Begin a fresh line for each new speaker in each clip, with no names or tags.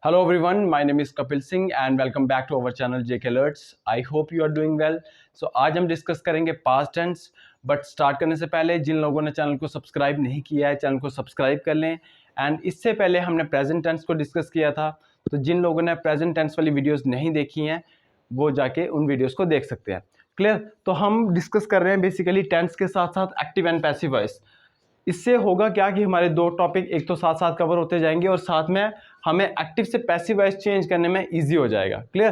Hello everyone, my name is Kapil Singh and welcome back to our channel JK Alerts. I hope you are doing well. So आज हम discuss करेंगे past tense, but start करने से पहले जिन लोगों ने channel को subscribe नहीं किया है चैनल को सब्सक्राइब कर लें। एंड इससे पहले हमने प्रेजेंट टेंस को डिस्कस किया था, तो जिन लोगों ने प्रेजेंट टेंस वाली वीडियोस नहीं देखी हैं वो जाके उन वीडियोस को देख सकते हैं। क्लियर? तो हम डिस्कस कर रहे हैं बेसिकली टेंस के साथ साथ एक्टिव एंड पैसिव वॉइस। इससे होगा क्या कि हमारे दो टॉपिक एक तो साथ साथ कवर होते जाएंगे और साथ में हमें एक्टिव से पैसिव वॉइस चेंज करने में इजी हो जाएगा। क्लियर?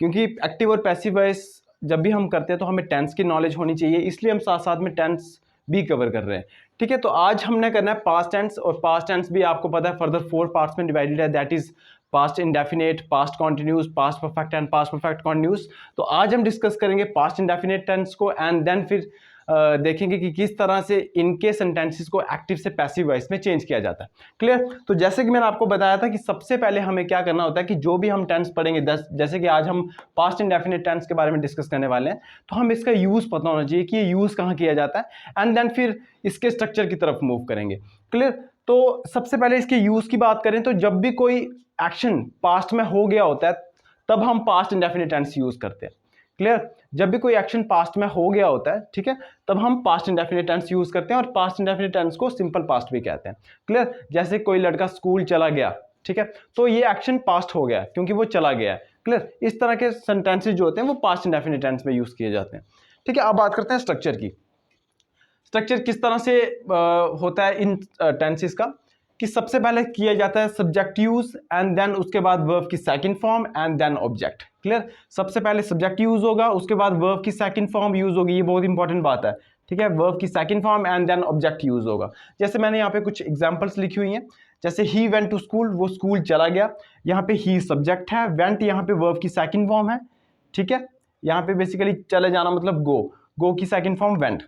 क्योंकि एक्टिव और पैसिव वॉइस जब भी हम करते हैं तो हमें टेंस की नॉलेज होनी चाहिए, इसलिए हम साथ साथ में टेंस भी कवर कर रहे हैं। ठीक है, तो आज हमने करना है पास्ट टेंस, और पास्ट टेंस भी आपको पता है फर्दर 4 पार्ट्स में डिवाइडेड है, that is past indefinite, past continuous, past perfect and past perfect continuous. तो आज हम डिस्कस करेंगे पास्ट इंडेफिनेट टेंस को एंड देन फिर देखेंगे कि किस तरह से इनके सेंटेंसेस को एक्टिव से पैसिव वॉइस में चेंज किया जाता है। क्लियर? तो जैसे कि मैंने आपको बताया था कि सबसे पहले हमें क्या करना होता है कि जो भी हम टेंस पढ़ेंगे, जैसे कि आज हम पास्ट इंडेफिनिट टेंस के बारे में डिस्कस करने वाले हैं, तो हम इसका यूज़ पता होना चाहिए कि ये यूज़ कहाँ किया जाता है एंड देन फिर इसके स्ट्रक्चर की तरफ मूव करेंगे। क्लियर? तो सबसे पहले इसके यूज़ की बात करें तो जब भी कोई एक्शन पास्ट में हो गया होता है तब हम पास्ट इंडेफिनिट टेंस यूज़ करते हैं। क्लियर? जब भी कोई एक्शन पास्ट में हो गया होता है, ठीक है, तब हम पास्ट इंडेफिनिट टेंस यूज करते हैं और पास्ट इंडेफिनिट टेंस को सिंपल पास्ट भी कहते हैं। क्लियर? जैसे कोई लड़का स्कूल चला गया, ठीक है, तो ये एक्शन पास्ट हो गया क्योंकि वो चला गया है। क्लियर? इस तरह के सेंटेंसेस जो होते हैं वो पास्ट इंडेफिनिट टेंस में यूज किए जाते हैं। ठीक है, अब बात करते हैं स्ट्रक्चर की। स्ट्रक्चर किस तरह से होता है इन टेंसेस का, कि सबसे पहले किया जाता है सब्जेक्ट यूज एंड देन उसके बाद वर्ब की second form and then object. Clear? सबसे पहले सब्जेक्ट यूज होगा, उसके बाद वर्ब की सेकंड फॉर्म यूज होगी, ये बहुत इंपॉर्टेंट बात है। ठीक है, वर्ब की second form and then object use होगा। जैसे मैंने यहाँ पे कुछ एग्जांपल्स लिखी हुई हैं, जैसे ही वेंट टू स्कूल, वो स्कूल चला गया, यहाँ पे ही सब्जेक्ट है, वेंट यहाँ पे वर्ब की सेकंड फॉर्म है। ठीक है, यहाँ पे बेसिकली चले जाना मतलब गो की second form went.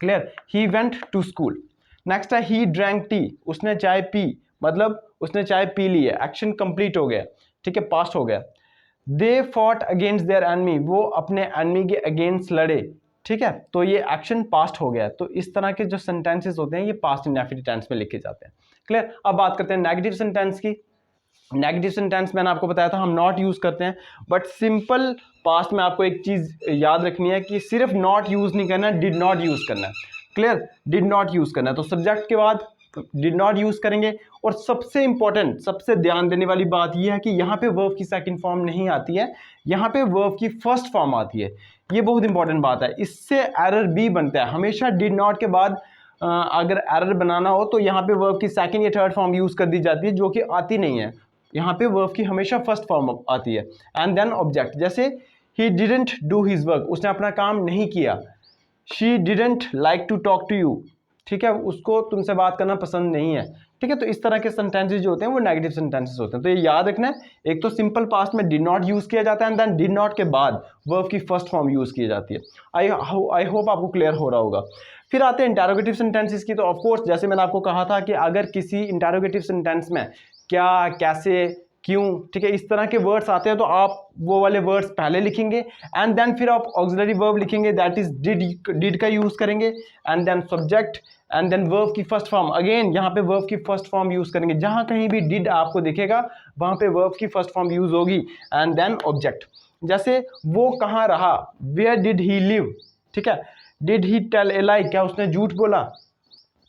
Clear? He went to school. Next है ही ड्रैंक टी, उसने चाय पी, मतलब उसने चाय पी ली है, एक्शन कंप्लीट हो गया। ठीक है, पास्ट हो गया। They fought against their enemy, वो अपने एनिमी के अगेंस्ट लड़े। ठीक है, तो ये एक्शन पास्ट हो गया। तो इस तरह के जो सेंटेंसेस होते हैं ये पास्ट इंडेफिनिट टेंस में लिखे जाते हैं। क्लियर? अब बात करते हैं नेगेटिव सेंटेंस की। नेगेटिव सेंटेंस मैंने आपको बताया था हम नॉट यूज करते हैं, बट सिंपल पास्ट में आपको एक चीज याद रखनी है कि सिर्फ नॉट यूज नहीं करना है, डिड नॉट यूज करना है। क्लियर? डिड नॉट यूज करना है, तो सब्जेक्ट के बाद डिड नॉट यूज करेंगे। और सबसे इंपॉर्टेंट, सबसे ध्यान देने वाली बात यह है कि यहाँ पे वर्ब की सेकंड फॉर्म नहीं आती है, यहाँ पे वर्ब की फर्स्ट फॉर्म आती है। ये बहुत इंपॉर्टेंट बात है, इससे एरर भी बनता है। हमेशा डिड नॉट के बाद अगर एरर बनाना हो तो यहाँ पे वर्ब की सेकंड या थर्ड फॉर्म यूज कर दी जाती है, जो कि आती नहीं है। यहाँ पे वर्ब की हमेशा फर्स्ट फॉर्म आती है एंड देन ऑब्जेक्ट। जैसे he didn't do his work, उसने अपना काम नहीं किया। She didn't like to talk to you, ठीक है, उसको तुमसे बात करना पसंद नहीं है। ठीक है, तो इस तरह के सेंटेंसेस जो होते हैं वो नेगेटिव सेंटेंसेस होते हैं। तो ये याद रखना है, एक तो सिंपल पास्ट में डिड नॉट यूज किया जाता है एंड देन डिड नॉट के बाद वर्ब की फर्स्ट फॉर्म यूज की जाती है। आई होप आपको क्लियर हो रहा होगा। फिर आते हैं इंटेरोगेटिव सेंटेंसेस की। तो ऑफकोर्स जैसे मैंने आपको कहा था कि अगर किसी इंटेरोगेटिव सेंटेंस में क्या, कैसे, क्यों, ठीक है, इस तरह के वर्ड्स आते हैं तो आप वो वाले वर्ड्स पहले लिखेंगे एंड देन फिर आप ऑक्सिलरी वर्ब लिखेंगे, दैट इज डिड का यूज करेंगे and then subject and then verb की फर्स्ट फॉर्म। अगेन यहाँ पे वर्ब की फर्स्ट फॉर्म यूज करेंगे, जहां कहीं भी डिड आपको दिखेगा वहां पे वर्ब की फर्स्ट फॉर्म यूज होगी एंड देन ऑब्जेक्ट। जैसे वो कहाँ रहा, वेयर डिड ही लिव, ठीक है, डिड ही टेल ए लाई, क्या उसने झूठ बोला।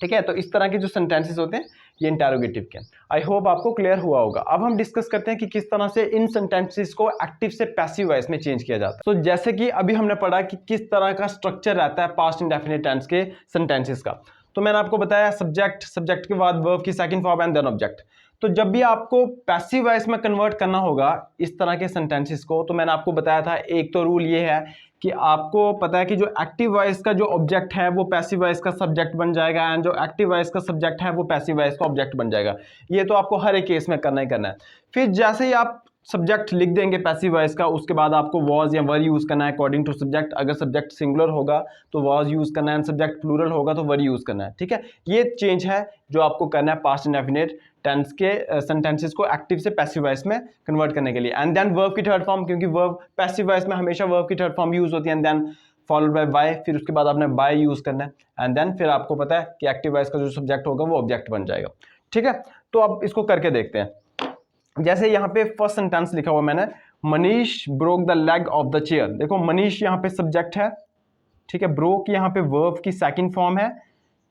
ठीक है, तो इस तरह के जो सेंटेंसेस होते हैं ये इंटेरोगेटिव के। आई होप आपको क्लियर हुआ होगा। अब हम डिस्कस करते हैं कि किस तरह से इन सेंटेंसेस को एक्टिव से पैसिव वॉइस में चेंज किया जाता है। तो जैसे कि अभी हमने पढ़ा कि किस तरह का स्ट्रक्चर रहता है पास्ट इंडेफिनिट टेंस के सेंटेंसेस का। तो मैंने आपको बताया सब्जेक्ट, सब्जेक्ट के बाद वर्ब की second form and then object. तो जब भी आपको पैसिव वॉइस में कन्वर्ट करना होगा इस तरह के सेंटेंसेस को, तो मैंने आपको बताया था एक तो रूल ये है कि आपको पता है कि जो एक्टिव वॉइस का जो ऑब्जेक्ट है वो पैसिव वॉइस का सब्जेक्ट बन जाएगा एंड जो एक्टिव वॉइस का सब्जेक्ट है वो पैसिव वॉइस का ऑब्जेक्ट बन जाएगा। ये तो आपको हर एक केस में करना ही करना है। फिर जैसे ही आप सब्जेक्ट लिख देंगे पैसिव वॉइस का, उसके बाद आपको वॉज या वर यूज करना है अकॉर्डिंग टू सब्जेक्ट। अगर सब्जेक्ट सिंगुलर होगा तो वॉज यूज करना है, सब्जेक्ट प्लूरल होगा तो वर यूज करना है। ठीक है, ये चेंज है जो आपको करना है पास्ट इंडेफिनिट टेंस के सेंटेंसेस को एक्टिव से पैसिव वॉइस में कन्वर्ट करने के लिए। एंड देन वर्ब की थर्ड फॉर्म, क्योंकि वर्ब पैसिव वॉइस में हमेशा वर्ब की थर्ड फॉर्म यूज होती है, and then followed by by, फिर उसके बाद आपने बाय यूज करना है एंड देन फिर आपको पता है कि एक्टिव वॉइस का जो सब्जेक्ट होगा वो ऑब्जेक्ट बन जाएगा। ठीक है, तो अब इसको करके देखते हैं। जैसे यहाँ पे फर्स्ट सेंटेंस लिखा हुआ मैंने, Manish broke the leg of the chair. देखो मनीष यहाँ पे सब्जेक्ट है, ठीक है, ब्रोक यहाँ पे वर्ब की सेकंड फॉर्म है,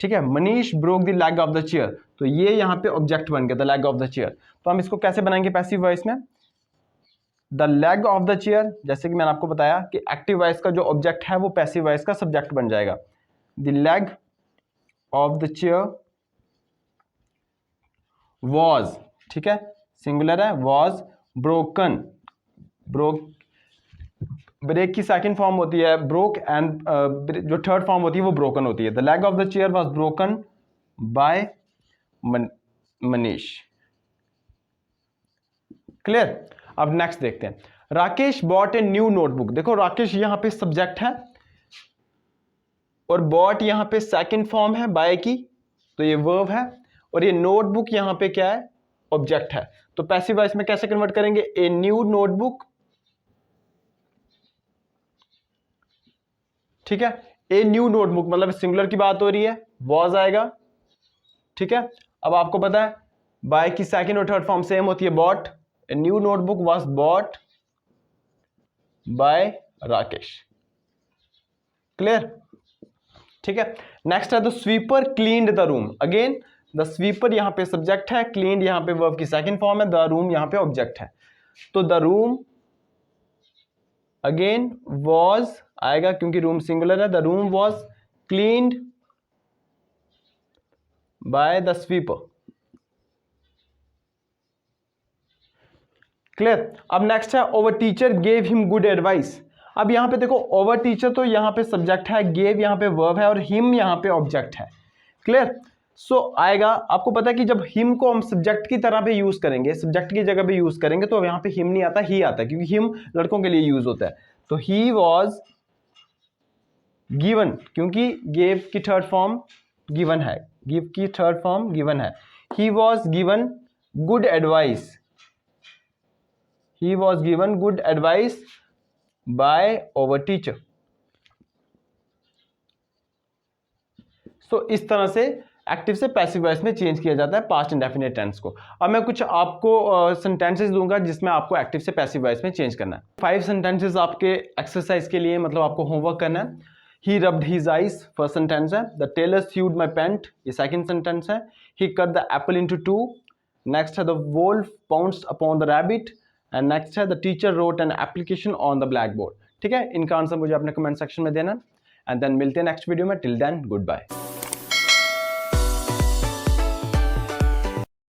ठीक है, Manish broke the leg of the chair, तो ये यहाँ पे ऑब्जेक्ट बन गया the leg of the chair. तो हम इसको कैसे बनाएंगे पैसिव वॉइस में, the leg of the chair, जैसे कि मैंने आपको बताया कि एक्टिव वॉइस का जो ऑब्जेक्ट है वो पैसिव वॉइस का सब्जेक्ट बन जाएगा। The leg of the chair was, ठीक है, सिंगुलर है, वॉज ब्रोकन, ब्रोक, ब्रेक की सेकंड फॉर्म होती है ब्रोक, एंड जो थर्ड फॉर्म होती है वो ब्रोकन होती है। The leg of the chair was broken by Manish. Clear. अब नेक्स्ट देखते हैं, Rakesh bot a new notebook. देखो राकेश यहां पे सब्जेक्ट है और बॉट यहां पे सेकंड फॉर्म है बाय की, तो ये वर्ब है, और ये नोटबुक यहां पे क्या है, ऑब्जेक्ट है। तो पैसिव वॉइस में कैसे कन्वर्ट करेंगे, ए न्यू नोटबुक, ठीक है, ए न्यू नोटबुक मतलब सिंगुलर की बात हो रही है, वॉज आएगा, ठीक है। अब आपको पता है बाय की सेकंड और थर्ड फॉर्म सेम होती है, bought, a new notebook was bought by Rakesh. Clear, ठीक है। नेक्स्ट है the sweeper cleaned the room. Again the sweeper यहां पे सब्जेक्ट है, क्लीन्ड यहां पे वर्ब की सेकंड फॉर्म है, द रूम यहां पे ऑब्जेक्ट है। तो द रूम अगेन वॉज आएगा क्योंकि रूम सिंगुलर है, the room was cleaned by the sweeper. Clear. अब नेक्स्ट है over teacher gave him good advice. अब यहां पे देखो ओवर टीचर तो यहां पे सब्जेक्ट है, गेव यहां पे वर्ब है और हिम यहां पे ऑब्जेक्ट है। क्लियर। सो आएगा, आपको पता है कि जब हिम को हम सब्जेक्ट की तरह पे यूज करेंगे, सब्जेक्ट की जगह पे यूज करेंगे, तो यहां पे हिम नहीं आता, ही आता है, क्योंकि हिम लड़कों के लिए यूज होता है। तो ही वॉज गिवन, क्योंकि गेव की थर्ड फॉर्म गिवन है, गिव की थर्ड फॉर्म गिवन है। He was given good advice, he was given good advice by our teacher। so इस तरह से एक्टिव से पैसिव वॉइस में चेंज किया जाता है पास्ट इंडेफिनिट टेंस को। अब मैं कुछ आपको सेंटेंसेस दूंगा जिसमें आपको एक्टिव से पैसिव वॉइस में चेंज करना है। 5 सेंटेंसेस आपके एक्सरसाइज के लिए, मतलब आपको होमवर्क करना है। He rubbed his eyes first sentence है, the tailor sewed my pants ये सेकंड सेंटेंस है, he cut the apple into 2, next है the wolf pounced upon the rabbit, and next है the teacher wrote an application on the blackboard. ठीक है, इनका answer मुझे अपने comment section में देना, एंड देन मिलते हैं नेक्स्ट वीडियो में। Till then good bye.